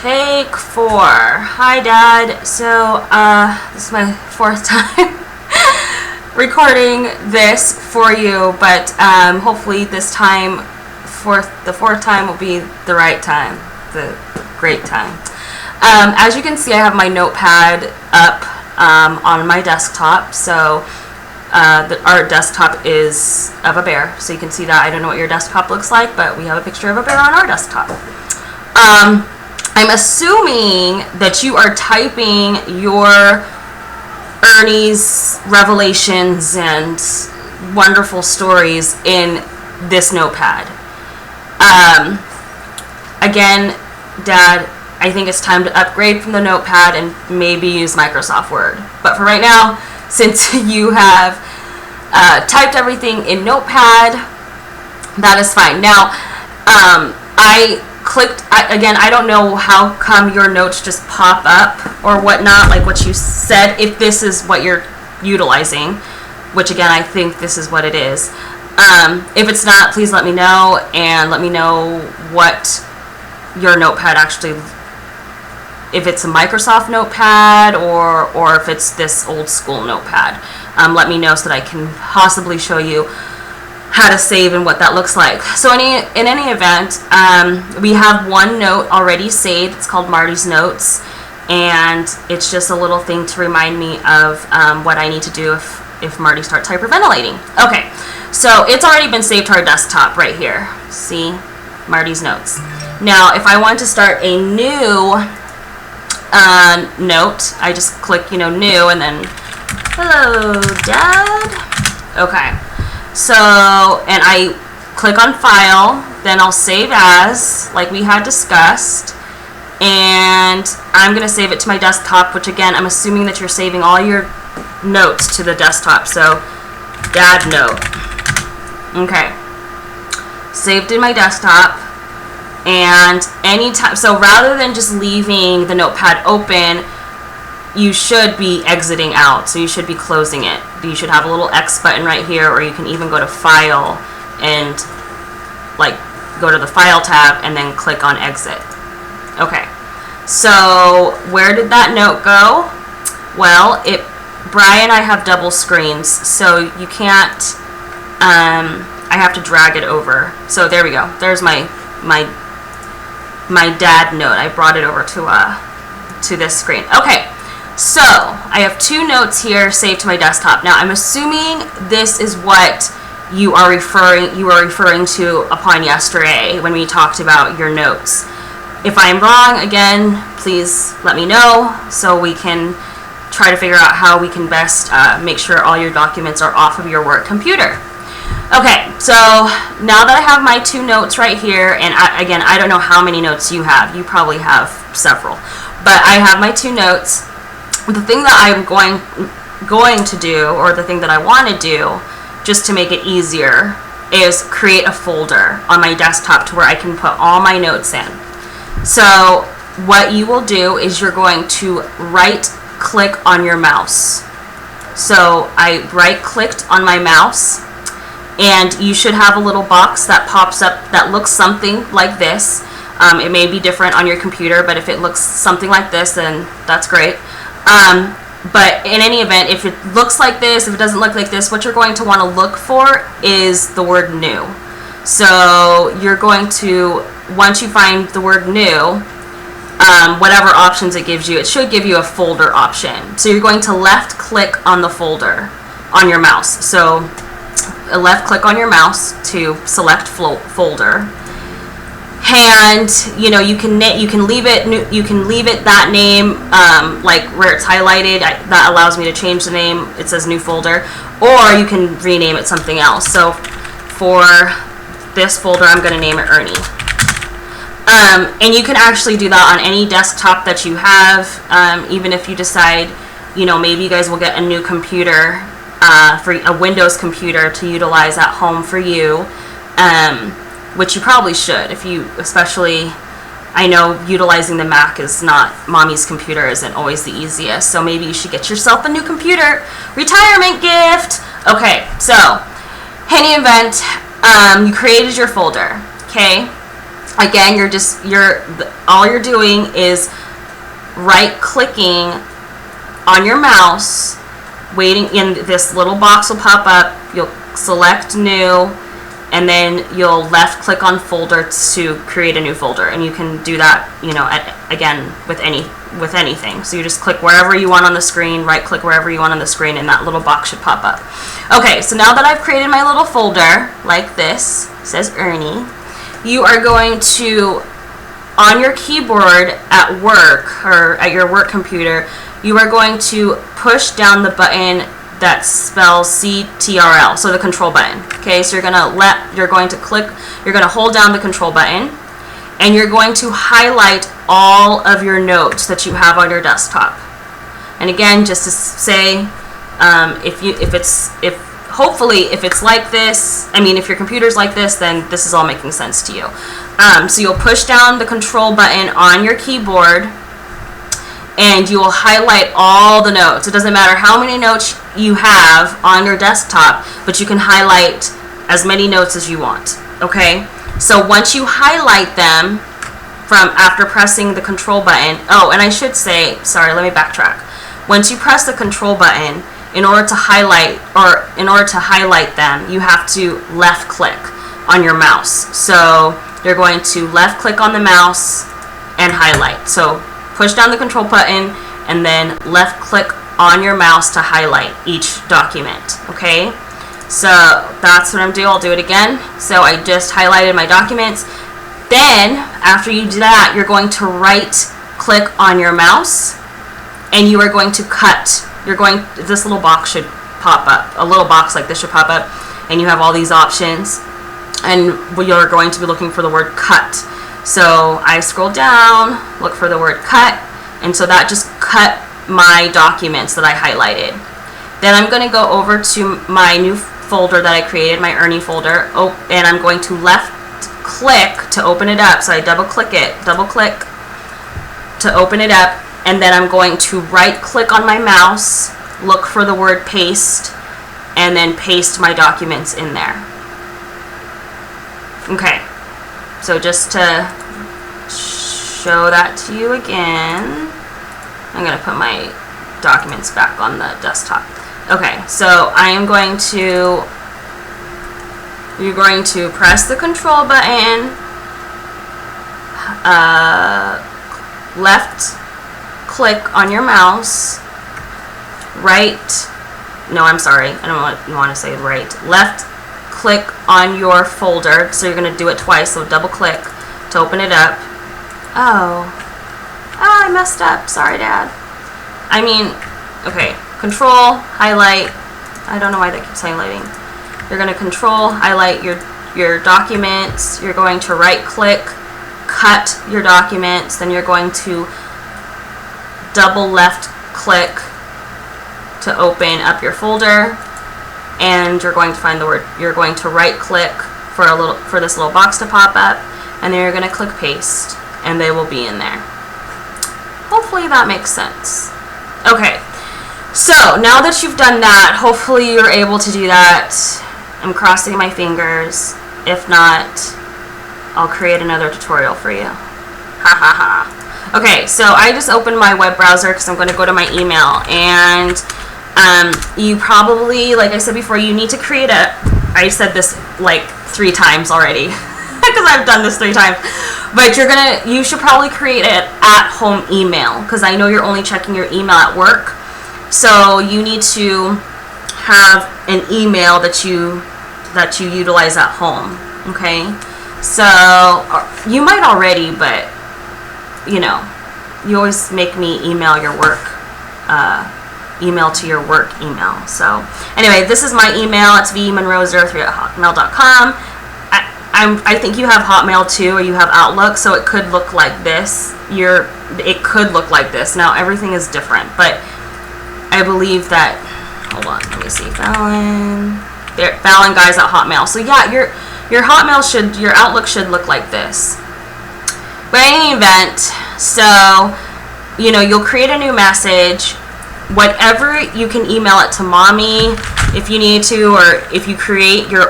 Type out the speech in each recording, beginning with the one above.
Take 4. Hi, Dad. So, this is my 4th time recording this for you, but hopefully this time, the 4th time will be the right time, the great time. As you can see, I have my notepad up on my desktop, so our desktop is of a bear, so you can see that. I don't know what your desktop looks like, but we have a picture of a bear on our desktop. I'm assuming that you are typing your Ernie's revelations and wonderful stories in this notepad. Again, Dad, I think it's time to upgrade from the notepad and maybe use Microsoft Word. But for right now, since you have typed everything in Notepad, that is fine. Now, I clicked, again, I don't know how come your notes just pop up or whatnot, like what you said, if this is what you're utilizing, which again, I think this is what it is. If it's not, please let me know, and let me know what your notepad actually, if it's a Microsoft notepad or if it's this old school notepad. Let me know so that I can possibly show you how to save and what that looks like. So in any event, we have one note already saved. It's called Marty's Notes, and it's just a little thing to remind me of what I need to do if Marty starts hyperventilating. Okay, so it's already been saved to our desktop right here. See, Marty's Notes. Now, if I want to start a new note, I just click, new, and then, hello, Dad. Okay. So, and I click on File, then I'll save as, like we had discussed, and I'm going to save it to my desktop, which again, I'm assuming that you're saving all your notes to the desktop, so Dad note. Okay. Saved in my desktop, and anytime, so rather than just leaving the notepad open, you should be exiting out, so you should be closing it. You should have a little X button right here, or you can even go to File and go to the File tab and then click on Exit. Okay, so where did that note go? Well, Brian, I have double screens, so you can't, I have to drag it over. So there we go. There's my Dad note. I brought it over to this screen. Okay. So, I have 2 notes here saved to my desktop. Now, I'm assuming this is what you are referring to upon yesterday when we talked about your notes. If I'm wrong, again, please let me know so we can try to figure out how we can best make sure all your documents are off of your work computer. Okay, so now that I have my 2 notes right here, and again, I don't know how many notes you have. You probably have several. But I have my 2 notes. The thing that I'm going to do, or the thing that I want to do, just to make it easier, is create a folder on my desktop to where I can put all my notes in. So what you will do is you're going to right-click on your mouse. So I right-clicked on my mouse, and you should have a little box that pops up that looks something like this. It may be different on your computer, but if it looks something like this, then that's great. But in any event, if it looks like this, if it doesn't look like this, what you're going to want to look for is the word new. So you're going to, once you find the word new, whatever options it gives you, it should give you a folder option. So you're going to left click on the folder on your mouse. So a left click on your mouse to select folder. And you can leave it that name, like where it's highlighted. That allows me to change the name. It says new folder, or you can rename it something else. So for this folder, I'm going to name it Ernie. And you can actually do that on any desktop that you have. Even if you decide, maybe you guys will get a new computer, for a Windows computer to utilize at home for you. Which you probably should, especially, I know utilizing the Mac is not, mommy's computer isn't always the easiest, so maybe you should get yourself a new computer. Retirement gift! Okay, so, any event, you created your folder, okay? Again, all you're doing is right clicking on your mouse, waiting, and this little box will pop up. You'll select new, and then you'll left click on folder to create a new folder, and you can do that, you know, again with anything. So you just click wherever you want on the screen, right click wherever you want on the screen, and that little box should pop up. Okay, so now that I've created my little folder like this, it says Ernie, you are going to, on your keyboard at work or at your work computer, you are going to push down the button that spells CTRL, so the control button. Okay, so you're going to hold down the control button, and you're going to highlight all of your notes that you have on your desktop. And again, just to say, hopefully if it's like this, I mean, if your computer's like this, then this is all making sense to you. So you'll push down the control button on your keyboard, and you will highlight all the notes. It doesn't matter how many notes you have on your desktop, but you can highlight as many notes as you want, okay? So once you highlight them from after pressing the control button, oh, and I should say, sorry, let me backtrack. Once you press the control button, in order to highlight them, you have to left click on your mouse. So you're going to left click on the mouse and highlight. So push down the control button and then left click on your mouse to highlight each document, okay? So that's what I'm doing. I'll do it again. So I just highlighted my documents. Then after you do that, you're going to right click on your mouse, and you are going to cut. This little box should pop up. A little box like this should pop up, and you have all these options, and you're going to be looking for the word cut. So I scroll down, look for the word cut, and so that just cut my documents that I highlighted. Then I'm going to go over to my new folder that I created, my Ernie folder, and I'm going to left click to open it up. So I double click to open it up, and then I'm going to right click on my mouse, look for the word paste, and then paste my documents in there. Okay, so just to show that to you again, I'm going to put my documents back on the desktop. Okay, so you're going to press the control button, left click on your mouse, left click on your folder, so you're going to do it twice, so double click to open it up. I messed up, sorry Dad. Okay, control, highlight, I don't know why that keeps highlighting. You're going to control, highlight your documents, you're going to right click, cut your documents, then you're going to double left click to open up your folder, and you're going to find the word, you're going to right click for this little box to pop up, and then you're going to click paste, and they will be in there. Hopefully that makes sense. Okay, so now that you've done that, hopefully you're able to do that. I'm crossing my fingers. If not, I'll create another tutorial for you. Ha ha ha. Okay, so I just opened my web browser because I'm going to go to my email, and you probably, like I said before, you need to create I said this like 3 times already because I've done this 3 times, but you should probably create an at-home email, because I know you're only checking your email at work, so you need to have an email that you utilize at home. Okay, so you might already, but you know, you always make me email your work email to your work email. So anyway, this is my email. It's vmonroe03@hotmail.com. I think you have Hotmail too, or you have Outlook, so it could look like this. It could look like this. Now everything is different, but I believe that, hold on, let me see, Fallon guys at Hotmail. So yeah, your Hotmail your Outlook should look like this. But in any event, so you know, you'll create a new message. Whatever, you can email it to mommy if you need to, or if you create your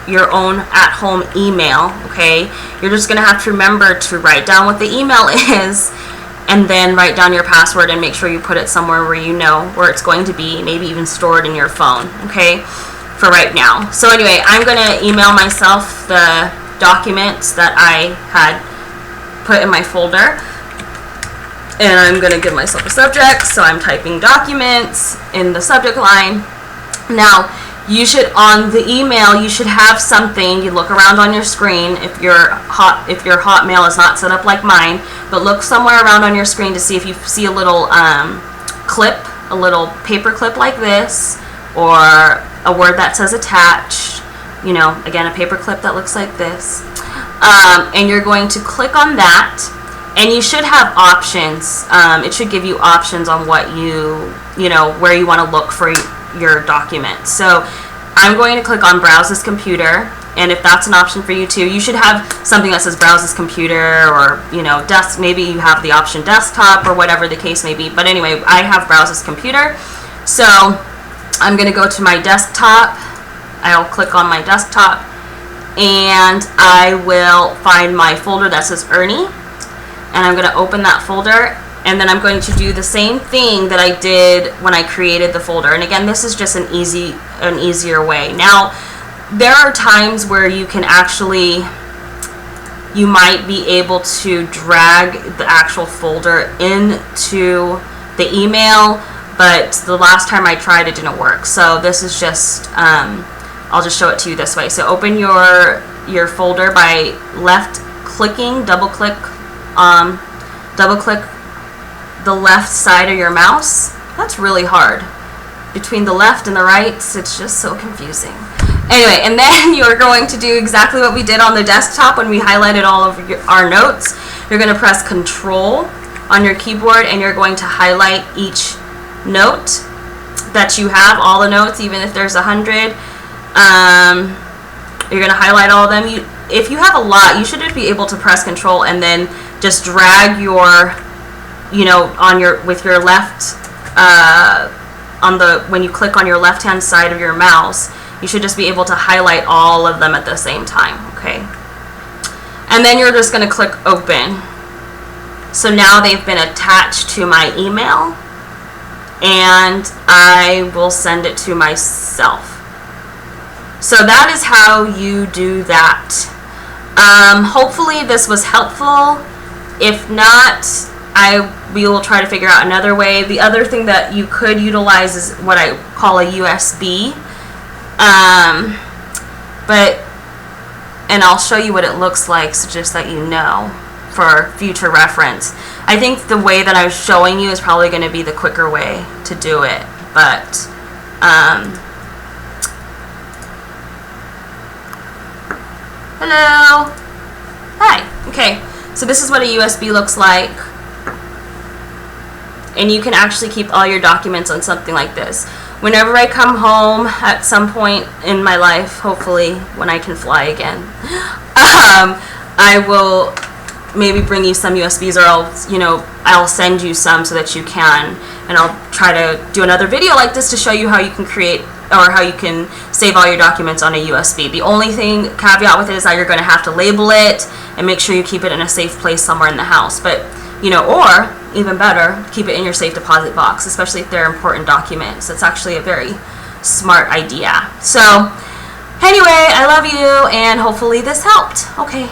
your own at-home email, okay? You're just gonna have to remember to write down what the email is, and then write down your password and make sure you put it somewhere where you know where it's going to be, maybe even stored in your phone, okay, for right now. So anyway, I'm gonna email myself the documents that I had put in my folder, and I'm gonna give myself a subject, so I'm typing documents in the subject line. Now, you should, on the email, you should have something. You look around on your screen if your Hotmail is not set up like mine, but look somewhere around on your screen to see if you see a little clip, a little paper clip like this, or a word that says attached. You know, again, a paper clip that looks like this. And you're going to click on that, and you should have options. It should give you options on what you know, where you want to look for your documents. So I'm going to click on browse this computer, and if that's an option for you too, you should have something that says browse this computer, or you know, maybe you have the option desktop or whatever the case may be. But anyway, I have browse this computer, so I'm going to go to my desktop. I'll click on my desktop, and I will find my folder that says Ernie, and I'm going to open that folder. And then I'm going to do the same thing that I did when I created the folder. And again, this is just an easier way. Now, there are times where you can actually, you might be able to drag the actual folder into the email, but the last time I tried, it didn't work. So this is just, I'll just show it to you this way. So open your folder by left clicking, double click the left side of your mouse. That's really hard. Between the left and the right, it's just so confusing. Anyway, and then you're going to do exactly what we did on the desktop when we highlighted all of our notes. You're going to press Control on your keyboard, and you're going to highlight each note that you have, all the notes, even if there's 100. You're going to highlight all of them. If you have a lot, you should be able to press Control and then just drag your, you know, with your left, when you click on your left hand side of your mouse, you should just be able to highlight all of them at the same time, okay? And then you're just going to click Open. So now they've been attached to my email, and I will send it to myself. So that is how you do that. Hopefully this was helpful. If not, we will try to figure out another way. The other thing that you could utilize is what I call a USB. And I'll show you what it looks like, so just that you know for future reference. I think the way that I was showing you is probably going to be the quicker way to do it, but hello. Hi. Okay, so this is what a USB looks like. And you can actually keep all your documents on something like this. Whenever I come home at some point in my life, hopefully when I can fly again, I will maybe bring you some USBs, or I'll send you some so that you can, and I'll try to do another video like this to show you how you can create, or how you can save all your documents on a USB. The only caveat with it is that you're going to have to label it and make sure you keep it in a safe place somewhere in the house. But or even better, keep it in your safe deposit box, especially if they're important documents. It's actually a very smart idea. So anyway, I love you, and hopefully this helped. Okay.